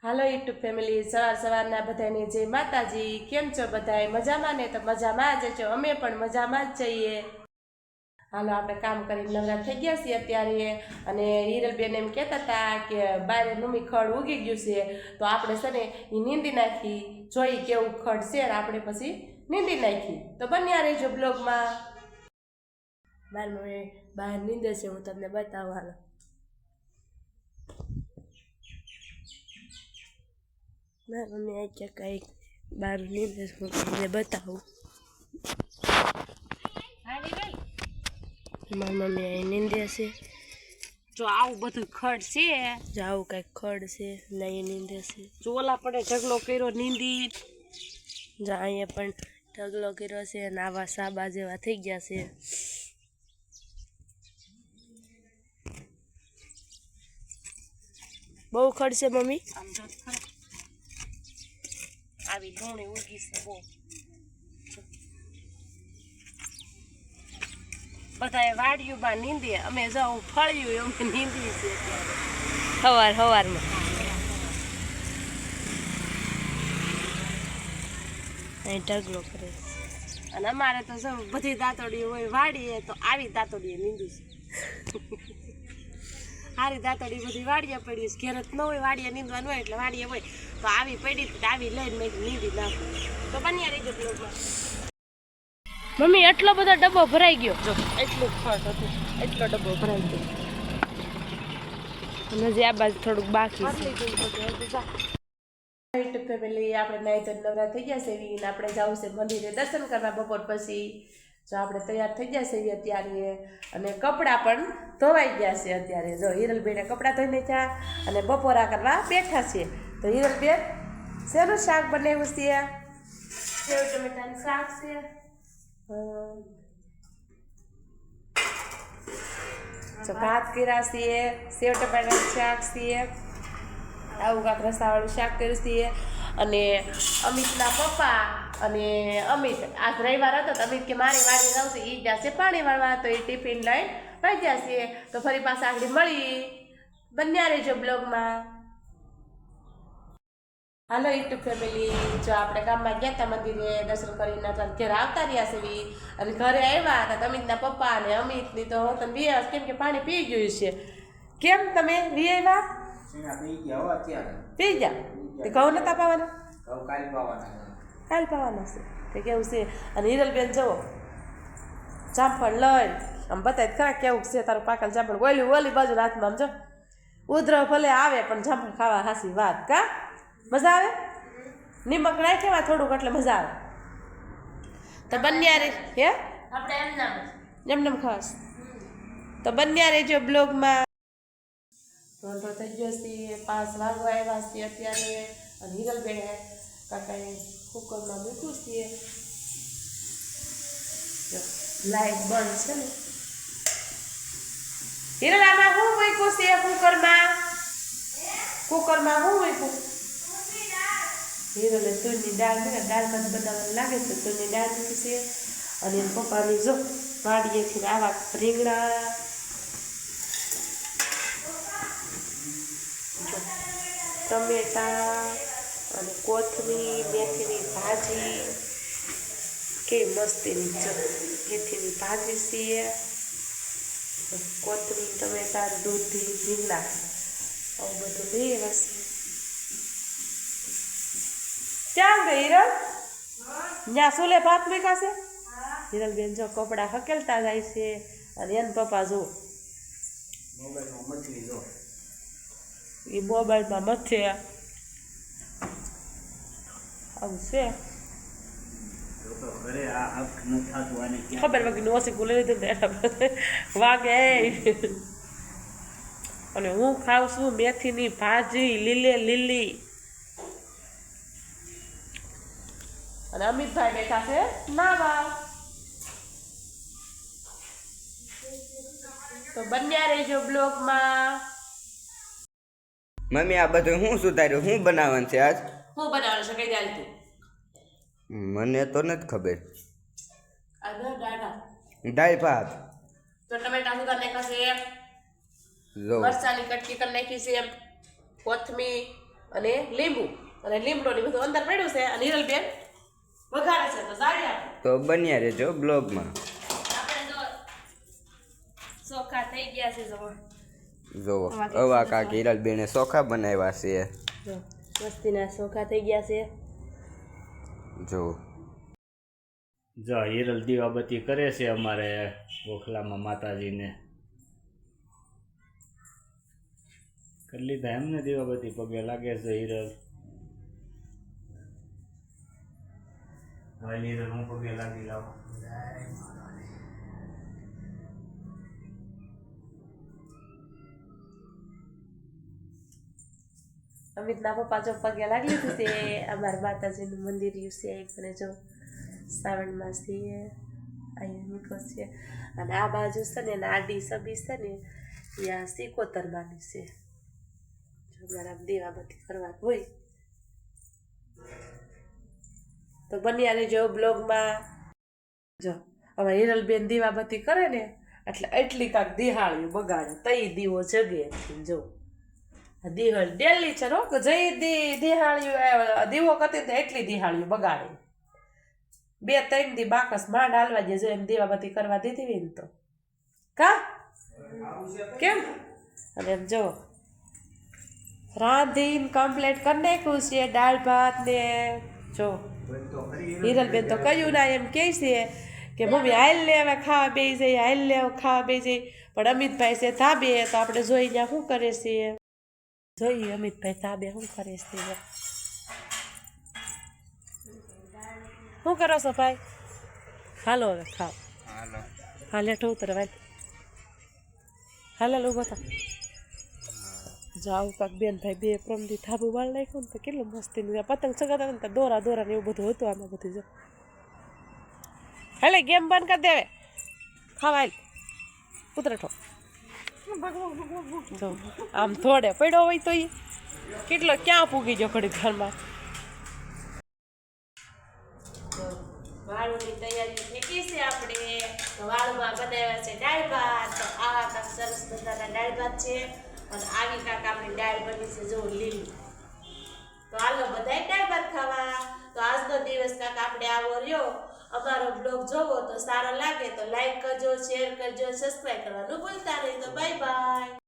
હાલો YouTube family, સવારના બધાને જય માતાજી। કેમ છો બધાય? મજામાં ને? તો મજામાં જ છો, અમે પણ મજામાં જ જઈએ। હાલો આપણે કામ કરીને નવરા થઈ ગયા છીએ અત્યારે, અને હિરલબેન એમ કહેતા હતા કે બારે મમ્મી ખડ ઉગી ગયું છે, તો આપણે છે ને એ નીંદી નાખી, જોઈ કેવું ખડ છે, આપણે પછી નીંદી નાખી। તો બન્યા રહેજો બ્લોગમાં। મારી મમ્મી બહાર નીંદે છે, હું તમને બતાવવાનું। મારી મમ્મી આ ક્યાં કંઈક બહાર નીંદે છે, હું તમને બતાવું। મારી મમ્મી અહીં નીંદે છે, જો આવું બધું ખડ છે, જો આવું કંઈક ખડ છે ને એ નીંદે છે। જો ઓલા પડે ઢગલો કર્યો નીંદી, જો અહીંયા પણ ઢગલો કર્યો છે અને આવા સાબા જેવા થઈ ગયા છે। બહુ ખડ છે મમ્મી, આમ જો આવી ધૂણી ઉગી છે બહુ। બધાએ વાડિયુંમાં નીંદે, અમે જાઉં ફળ્યું અમે નીંદી છે અત્યારે સવારમાં। અહીં ઢગલો કરે છે, અને અમારે તો જો બધી દાંતોડી હોય વાડીએ, તો આવી દાંતોડીએ નીંદું છે। સારી દાંતોડી બધી વાડીએ પડી છે, ઘેર જ ન હોય વાડીએ નીંદવાનું હોય, એટલે વાડીએ હોય તો આવી પડી આવી લઈને મેં નીંદી નાખું। તો બન્યા રહી ગયો બ્લોગમાં। મમ્મી એટલો બધો ડબ્બો ભરાઈ ગયો, જો એટલું ખડ હતું, એટલો ડબ્બો ભરાઈ ગયો, અને હજી આ બાજુ થોડુંક બાકી છે। યુટ્યુબ ફેમિલી, આપણે નાઈ તો નવરા થઈ ગયા છે, આપણે જવું છે મંદિરે દર્શન કરવા બપોર પછી। જો આપણે તૈયાર થઈ ગયા છે અત્યારે, અને કપડાં પણ ધોવાઈ ગયા છે અત્યારે। જો હિરલબેને કપડાં ધોઈને થયા અને બપોરા કરવા બેઠા છે। તો હિરલબેન શેનું શાક બનાવ્યું છે? સેવ ટમેટાનું શાક છે। જો ભાત કર્યા છે, સેવ ટમેટાનું શાક છે, આવું કાંક રસાવાળું શાક કર્યું છે। અને અમિતના પપ્પા અને અમિત આજ રવિવાર હતો, તો અમિત કે મારી વાડી આવશે, એ જશે પાણી વાળવા, તો એ ટિફિન લઈને ભાઈ જશે। તો ફરી પાછા આગળ મળી, બન્યા રહેજો બ્લોગમાં। હાલો યુટ્યુબ ફેમિલી, જો આપણે ગામમાં ગયા હતા મંદિરે દર્શન કરીને ઘરે આવતા રહ્યા છે, અને ઘરે આવ્યા હતા અમિતના પપ્પા અને અમિતની તો તને વિયાસ, કેમ કે પાણી પી ગયું છે। કેમ તમે વી આવ્યા? પી ગયા? તે ઘઉં નતા પાવાના? કાલ પાવાના છે તે કેવું છે। અને હિરલબેન જુઓ જામફળ લઈ આમ બતાય ખરા કેવું છે તારું પાકલ જામફળ, ઓલી બાજુ હાથમાં આમ જો ઉધરો ભલે આવે પણ જામફળ ખાવા હાસી વાત, કા મજા આવે? નિમક નાખેવા થોડુંક એટલે મજા આવે। તો બન્યા રે હે આપણે એમ ખાસ, તો બન્યા રહેજો બ્લોગમાં। રોંધો થઈ ગયો છે, 5 વાગવા આવ્યા છે અત્યારે, અને હિરલબેન કાકાએ કુકરમાં મૂક્યું છે, લાઈટ બંધ છે ને। હિરલ આમાં શું મૂક્યું છે કુકરમાં? કુકરમાં શું મૂક્યું? હિરલે તુરની દાળ ને દાળ ભાત બનાવવાનું લાગે છે, તુરની દાળ મૂકી છે। અને એના પપ્પાની જો વાડીએથી આવા રીંગણા, ટમેટા અને કોથમીર, મેથીની ભાજી, કેવી મસ્તીની જો મેથીની ભાજી છે, કોથમીર, ટમેટા, દૂધી, રીંગણા, આવું બધું લઈ આવ્યા છે। ક્યાં ગઈ હિરલ? ત્યાં સુલે ભાત મૂક્યા છે? હિરલબેન જો કપડાં હકેલતા જાય છે, અને એન પપ્પા જો એ મોબાઈલમાં મથે આવું છે। ખબર વગર ઓછી લઈ લીધું વાગે। અને હું ખાઉં છું મેથીની ભાજી લીલી, અને અમિતભાઈ બેઠા છે નાવા। તો બન્યા રહેજો બ્લોગમાં। મમ્મી આ બધું હું સુધાર્યું, હું બનાવવાનું છે આજ? હું બનાવવાનું છે કઈ દાલ તું? મને તો નથી ખબર। દાળ ભાત તો ટમેટા સુધાર નાખ્યા છે, જો મરચાની કટકી કરી નાખી છે, કોથમીર, અને લીંબુ અને લીમડો ને બધું અંદર પડ્યું છે અને હિરલબેન વઘારે છે. તો જાળી આપણે તો બન્યા રહેજો બ્લોગમાં. ચોખા થઈ ગયા છે જોવો અવા કાકી હિરલબેને ચોખા બનાવ્યા છે. મસ્તીના ચોખા થઈ ગયા છે. જો જો હિરલ દીવાબત્તી કરે છે અમારે ઓખલામાં માતાજીને. કરી લીધા એમને દીવાબત્તી પગે લાગે છે હિરલ. હવે હિરલ હું પગે લાગી લાવું. અમિતના પપ્પા જો પગે લાગી લીધું તે અમારા માતાજીનું મંદિર રહ્યું છે એક મને જો શ્રાવણ માસ છે અહીંયા મૂકો છે અને આ બાજુ છે ને અને આડી સબી છે ને ત્યાં સિકોતર માની છે. જો મારા દીવાબત્તી કરવા હોય તો બન્યા રહેજો બ્લોગમાં. જો અમારે હિરલબેન દીવાબત્તી કરે ને એટલે એટલી કાંક દિહાળ્યું બગાડે તઈ દીવો જગે. જો દિવાળી ડેલી છે નો કે જઈ દિહાળ્યું દીવો કરતી એટલી દિહાળ્યું બગાડે. 2-3 દી બાકસ માંડ હાલવા દે જો એમ દીવાબત્તી કરવા દીધી હોય ને તો કા કેમ. અને એમ જો રાંધીને કમ્પ્લીટ કરી નાખ્યું છે દાળ ભાત ને. જો હિરલબેન તો કયું ના એમ કહે છે કે મમ્મી હાલ લે હવે ખાવા બેસી જઈએ હાલ લે ખાવા બેસી જઈએ. પણ અમિતભાઈ છે ધાબે તો આપણે જોઈ ત્યાં શું કરે છે જોઈએ અમિતભાઈ ધાબે શું કરે છે. શું કરો છો ભાઈ? હાલો હવે ખાવ. હાલ હેઠો ઉતરે ભાઈ હાલ ઉભો થા. જાઉં કાંક બેન ભાઈ બે પ્રમદી ધાબુ વાળ નાખ્યું ને તો કેટલું મસ્તી પતંગ ચગાતા ને દોરા દોરા ને એવું બધું હતું આમાં બધું. જો હાલે ગેમ બંધ કરી દેવે ખાવા હાલ ઉતરેઠો. જો આમ થોડે પડ્યો હોય તો એ કેટલો ક્યાં પૂગી ગયો ઘડી ઘરમાં. વાળુની તૈયારી થઈ છે આપણે. તો વાળુમાં બનાવ્યા છે દાળ ભાત. તો આવા કાંક સરસ મજાના દાળ ભાત છે અને આવી કાંક આપણી દાળ બની છે જો લીલી. તો હાલો બધાય દાળ ભાત ખાવા. તો આજનો દિવસ કાંક આપણે આવો રહ્યો. અમારો બ્લોગ જોવો તો સારો લાગે તો લાઈક કરજો, શેર કરજો, સબસ્ક્રાઈબ કરવાનું ભૂલતા નહીં. તો બાય બાય.